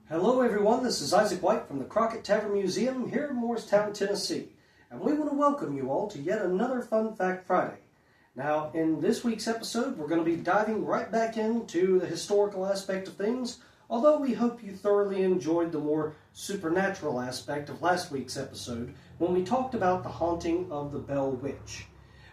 Hello everyone, this is Isaac White from the Crockett Tavern Museum here in Morristown, Tennessee. And we want to welcome you all to yet another Fun Fact Friday. Now, in this week's episode, we're going to be diving right back into the historical aspect of things, although we hope you thoroughly enjoyed the more supernatural aspect of last week's episode when we talked about the haunting of the Bell Witch.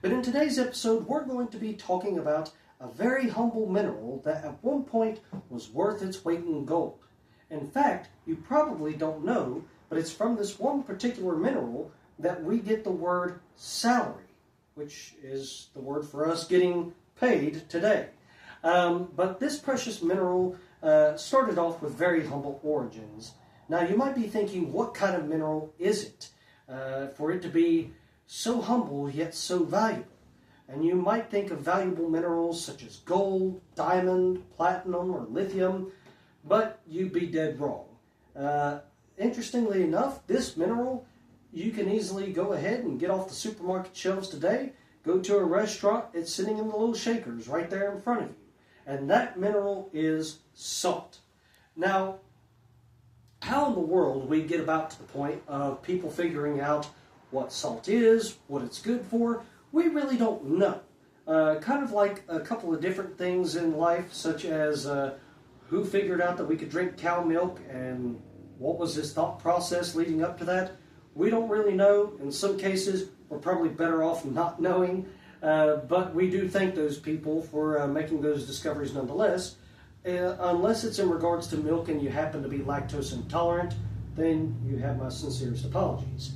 But in today's episode, we're going to be talking about a very humble mineral that at one point was worth its weight in gold. In fact, you probably don't know, but it's from this one particular mineral that we get the word salary, which is the word for us getting paid today. But this precious mineral started off with very humble origins. Now, you might be thinking, what kind of mineral is it for it to be so humble yet so valuable? And you might think of valuable minerals such as gold, diamond, platinum, or lithium, but you'd be dead wrong. Interestingly enough, this mineral, you can easily go ahead and get off the supermarket shelves today, go to a restaurant, it's sitting in the little shakers right there in front of you. And that mineral is salt. Now, how in the world we get about to the point of people figuring out what salt is, what it's good for, we really don't know. Kind of like a couple of different things in life, such as who figured out that we could drink cow milk and what was his thought process leading up to that? We don't really know. In some cases, we're probably better off not knowing, but we do thank those people for making those discoveries nonetheless. Unless it's in regards to milk and you happen to be lactose intolerant, then you have my sincerest apologies.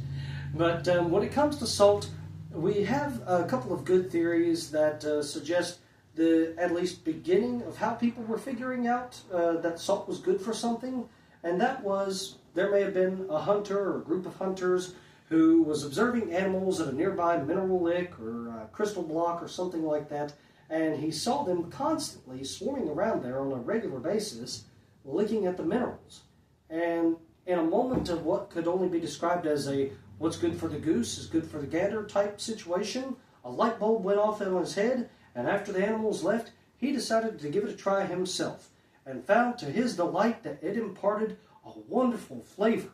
But when it comes to salt, we have a couple of good theories that suggest the at least beginning of how people were figuring out that salt was good for something, and that was there may have been a hunter or a group of hunters who was observing animals at a nearby mineral lick or a crystal block or something like that, and he saw them constantly swarming around there on a regular basis looking at the minerals. And in a moment of what could only be described as a what's good for the goose is good for the gander type situation, a light bulb went off in his head. And after the animals left, he decided to give it a try himself, and found to his delight that it imparted a wonderful flavor.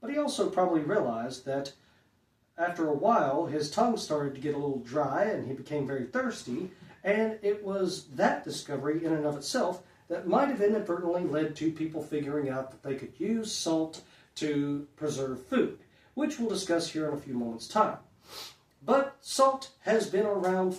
But he also probably realized that after a while, his tongue started to get a little dry, and he became very thirsty, and it was that discovery in and of itself that might have inadvertently led to people figuring out that they could use salt to preserve food, which we'll discuss here in a few moments' time. But salt has been around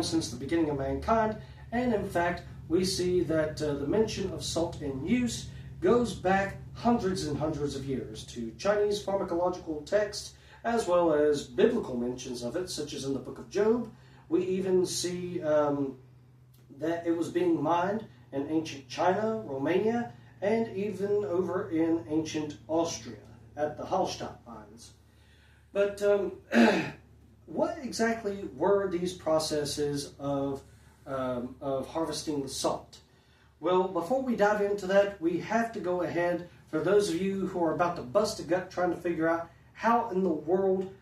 since the beginning of mankind, and in fact, we see that the mention of salt in use goes back hundreds and hundreds of years to Chinese pharmacological texts, as well as biblical mentions of it, such as in the book of Job. We even see that it was being mined in ancient China, Romania, and even over in ancient Austria at the Hallstatt mines. But what exactly were these processes of harvesting the salt? Well, before we dive into that, we have to go ahead, for those of you who are about to bust a gut trying to figure out how in the world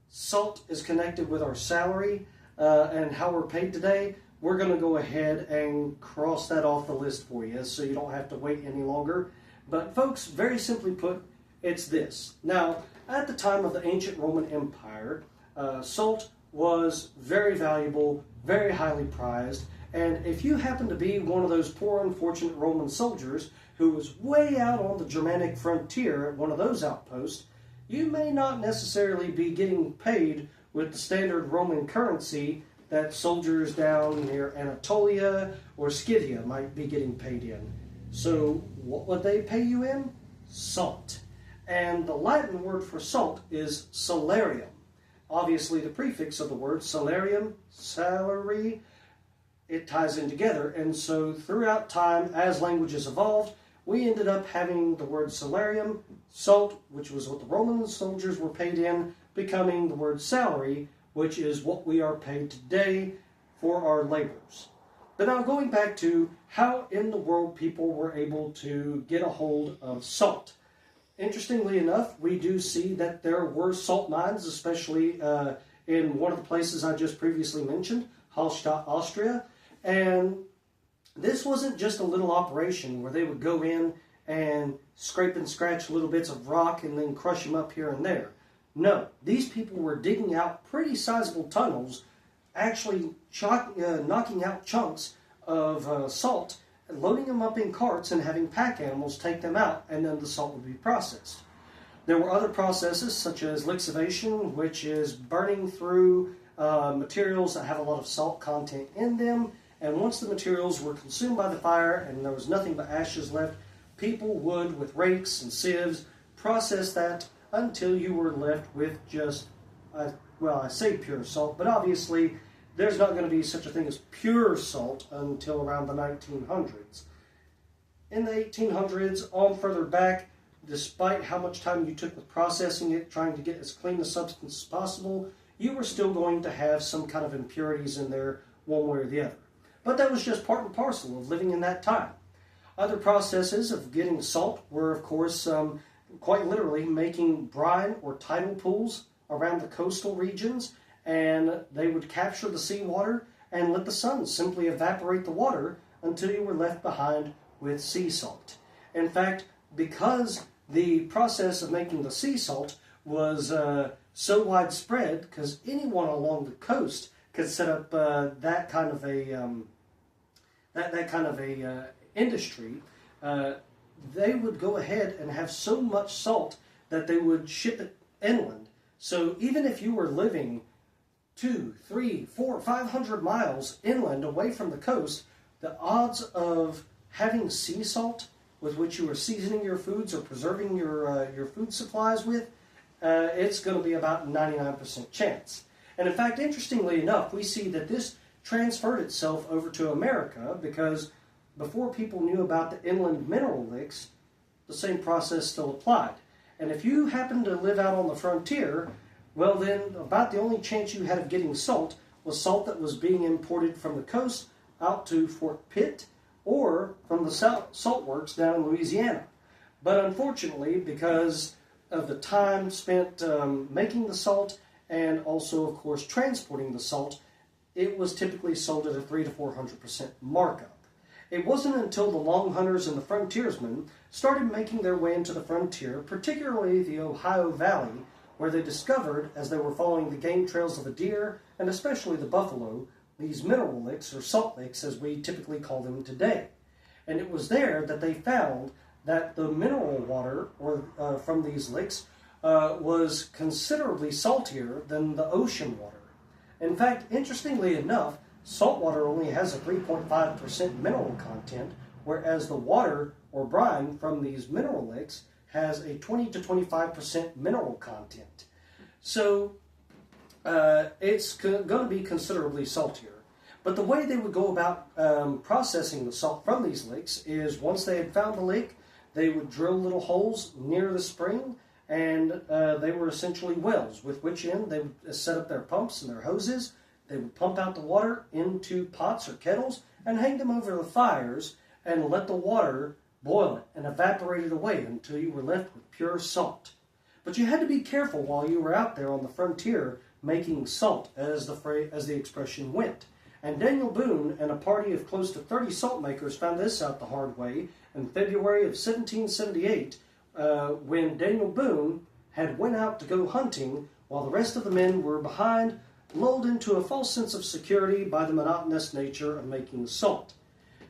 salt is connected with our salary and how we're paid today, we're going to go ahead and cross that off the list for you so you don't have to wait any longer. But folks, very simply put, it's this. Now, at the time of the ancient Roman Empire, salt was very valuable, very highly prized, and if you happen to be one of those poor unfortunate Roman soldiers who was way out on the Germanic frontier at one of those outposts, you may not necessarily be getting paid with the standard Roman currency that soldiers down near Anatolia or Scythia might be getting paid in. So what would they pay you in? Salt. And the Latin word for salt is salarium. Obviously, the prefix of the word salarium, salary, it ties in together. And so throughout time, as languages evolved, we ended up having the word salarium, salt, which was what the Roman soldiers were paid in, becoming the word salary, which is what we are paid today for our labors. But now going back to how in the world people were able to get a hold of salt. Interestingly enough, we do see that there were salt mines, especially in one of the places I just previously mentioned, Hallstatt, Austria. And This wasn't just a little operation where they would go in and scrape and scratch little bits of rock and then crush them up here and there. No, these people were digging out pretty sizable tunnels, actually knocking out chunks of salt, loading them up in carts and having pack animals take them out, and then the salt would be processed. There were other processes such as lixivation, which is burning through materials that have a lot of salt content in them, and once the materials were consumed by the fire and there was nothing but ashes left, people would, with rakes and sieves, process that until you were left with just, well, I say pure salt, but obviously there's not going to be such a thing as pure salt until around the 1900s. In the 1800s, on further back, despite how much time you took with processing it, trying to get as clean a substance as possible, you were still going to have some kind of impurities in there one way or the other. But that was just part and parcel of living in that time. Other processes of getting salt were, of course, quite literally making brine or tidal pools around the coastal regions, and they would capture the seawater and let the sun simply evaporate the water until you were left behind with sea salt. In fact, because the process of making the sea salt was so widespread, because anyone along the coast could set up that kind of a industry, they would go ahead and have so much salt that they would ship it inland. So even if you were living 200, 300, 400, 500 miles inland away from the coast, the odds of having sea salt with which you are seasoning your foods or preserving your food supplies with, it's going to be about 99% chance. And in fact, interestingly enough, we see that this transferred itself over to America because before people knew about the inland mineral licks, the same process still applied. And if you happened to live out on the frontier, well then about the only chance you had of getting salt was salt that was being imported from the coast out to Fort Pitt or from the salt works down in Louisiana. But unfortunately, because of the time spent making the salt and also, of course, transporting the salt, it was typically sold at a 300 to 400% markup. It wasn't until the long hunters and the frontiersmen started making their way into the frontier, particularly the Ohio Valley, where they discovered, as they were following the game trails of the deer, and especially the buffalo, these mineral licks, or salt licks as we typically call them today. And it was there that they found that the mineral water from these licks was considerably saltier than the ocean water. In fact, interestingly enough, salt water only has a 3.5% mineral content, whereas the water or brine from these mineral licks has a 20 to 25% mineral content. So it's going to be considerably saltier. But the way they would go about processing the salt from these licks is once they had found the lake, they would drill little holes near the spring, and they were essentially wells with which in they would set up their pumps and their hoses. They would pump out the water into pots or kettles and hang them over the fires and let the water boil it and evaporate it away until you were left with pure salt. But you had to be careful while you were out there on the frontier making salt, as the expression went. And Daniel Boone and a party of close to 30 salt makers found this out the hard way in February of 1778, when Daniel Boone had went out to go hunting while the rest of the men were behind, lulled into a false sense of security by the monotonous nature of making salt.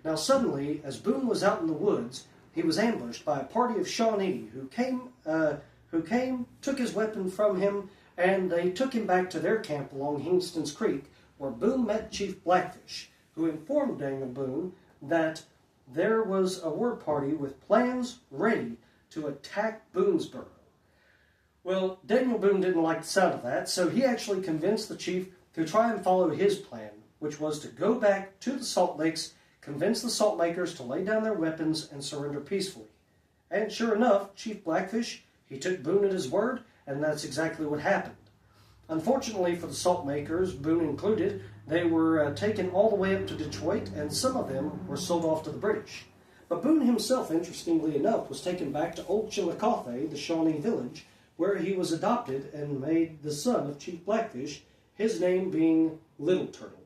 Now suddenly, as Boone was out in the woods, he was ambushed by a party of Shawnee who came, took his weapon from him, and they took him back to their camp along Hingston's Creek, where Boone met Chief Blackfish, who informed Daniel Boone that there was a war party with plans ready to attack Boonesboro. Well, Daniel Boone didn't like the sound of that, so he actually convinced the chief to try and follow his plan, which was to go back to the salt lakes, convince the salt makers to lay down their weapons and surrender peacefully. And sure enough, Chief Blackfish, he took Boone at his word, and that's exactly what happened. Unfortunately for the salt makers, Boone included, they were taken all the way up to Detroit, and some of them were sold off to the British. But Boone himself, interestingly enough, was taken back to Old Chillicothe, the Shawnee village, where he was adopted and made the son of Chief Blackfish, his name being Little Turtle.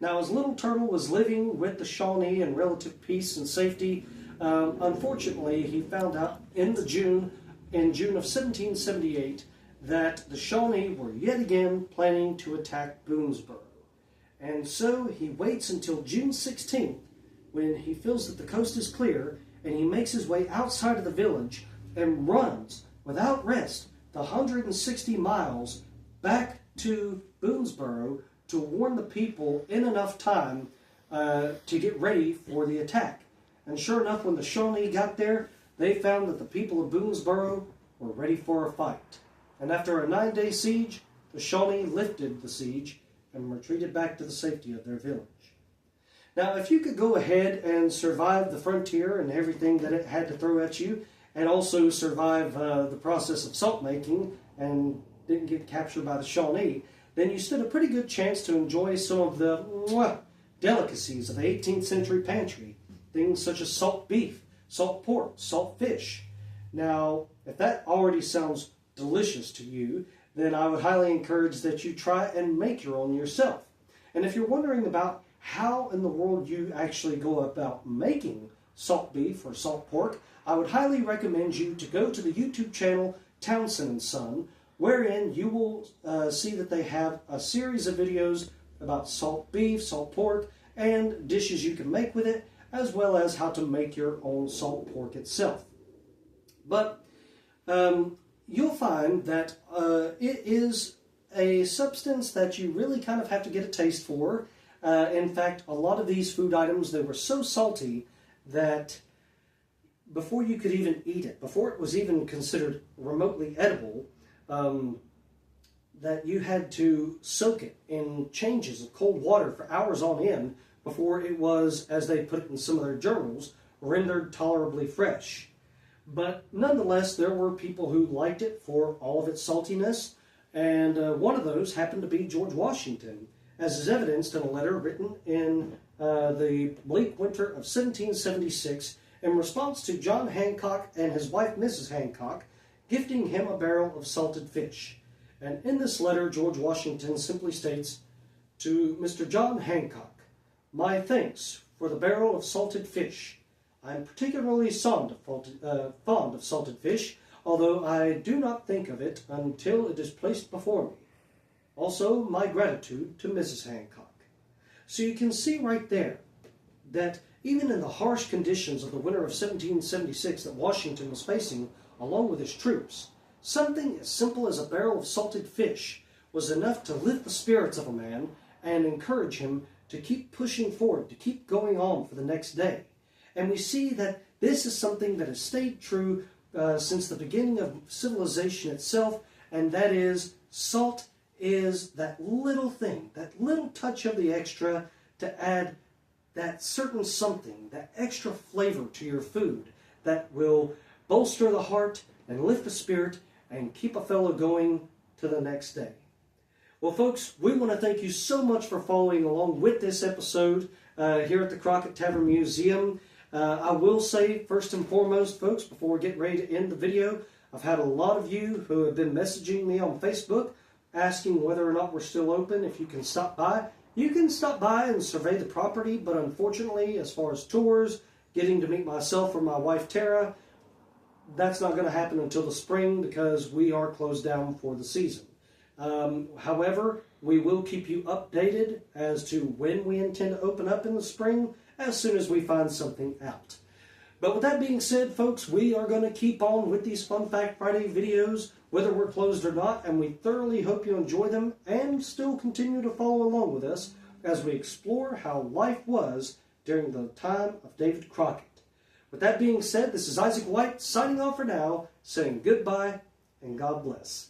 Now, as Little Turtle was living with the Shawnee in relative peace and safety, unfortunately, he found out in June of 1778 that the Shawnee were yet again planning to attack Boonesboro. And so he waits until June 16th when he feels that the coast is clear, and he makes his way outside of the village and runs without rest the 160 miles back to Boonesboro to warn the people in enough time to get ready for the attack. And sure enough, when the Shawnee got there, they found that the people of Boonesboro were ready for a fight. And after a 9-day siege, the Shawnee lifted the siege and retreated back to the safety of their village. Now, if you could go ahead and survive the frontier and everything that it had to throw at you, and also survive the process of salt making and didn't get captured by the Shawnee, then you stood a pretty good chance to enjoy some of the delicacies of the 18th century pantry. Things such as salt beef, salt pork, salt fish. Now, if that already sounds delicious to you, then I would highly encourage that you try and make your own yourself. And if you're wondering about how in the world you actually go about making salt beef or salt pork, I would highly recommend you to go to the YouTube channel Townsend & Son, wherein you will see that they have a series of videos about salt beef, salt pork, and dishes you can make with it, as well as how to make your own salt pork itself. But you'll find that it is a substance that you really kind of have to get a taste for. In fact, a lot of these food items, they were so salty that before you could even eat it, before it was even considered remotely edible, that you had to soak it in changes of cold water for hours on end before it was, as they put it in some of their journals, rendered tolerably fresh. But nonetheless, there were people who liked it for all of its saltiness, and one of those happened to be George Washington, as is evidenced in a letter written in the bleak winter of 1776 in response to John Hancock and his wife Mrs. Hancock gifting him a barrel of salted fish. And in this letter, George Washington simply states, "To Mr. John Hancock, my thanks for the barrel of salted fish. I am particularly fond of salted fish, although I do not think of it until it is placed before me. Also, my gratitude to Mrs. Hancock." So you can see right there that even in the harsh conditions of the winter of 1776 that Washington was facing along with his troops, something as simple as a barrel of salted fish was enough to lift the spirits of a man and encourage him to keep pushing forward, to keep going on for the next day. And we see that this is something that has stayed true since the beginning of civilization itself, and that is salt is that little thing, that little touch of the extra to add that certain something, that extra flavor to your food that will bolster the heart and lift the spirit and keep a fellow going to the next day. Well, folks, we want to thank you so much for following along with this episode here at the Crockett Tavern Museum. I will say, first and foremost, folks, before we get ready to end the video, I've had a lot of you who have been messaging me on Facebook asking whether or not we're still open, if you can stop by. You can stop by and survey the property, but unfortunately, as far as tours, getting to meet myself or my wife Tara, that's not going to happen until the spring because we are closed down for the season. However, we will keep you updated as to when we intend to open up in the spring as soon as we find something out. But with that being said, folks, we are going to keep on with these Fun Fact Friday videos, whether we're closed or not, and we thoroughly hope you enjoy them and still continue to follow along with us as we explore how life was during the time of David Crockett. With that being said, this is Isaac White signing off for now, saying goodbye and God bless.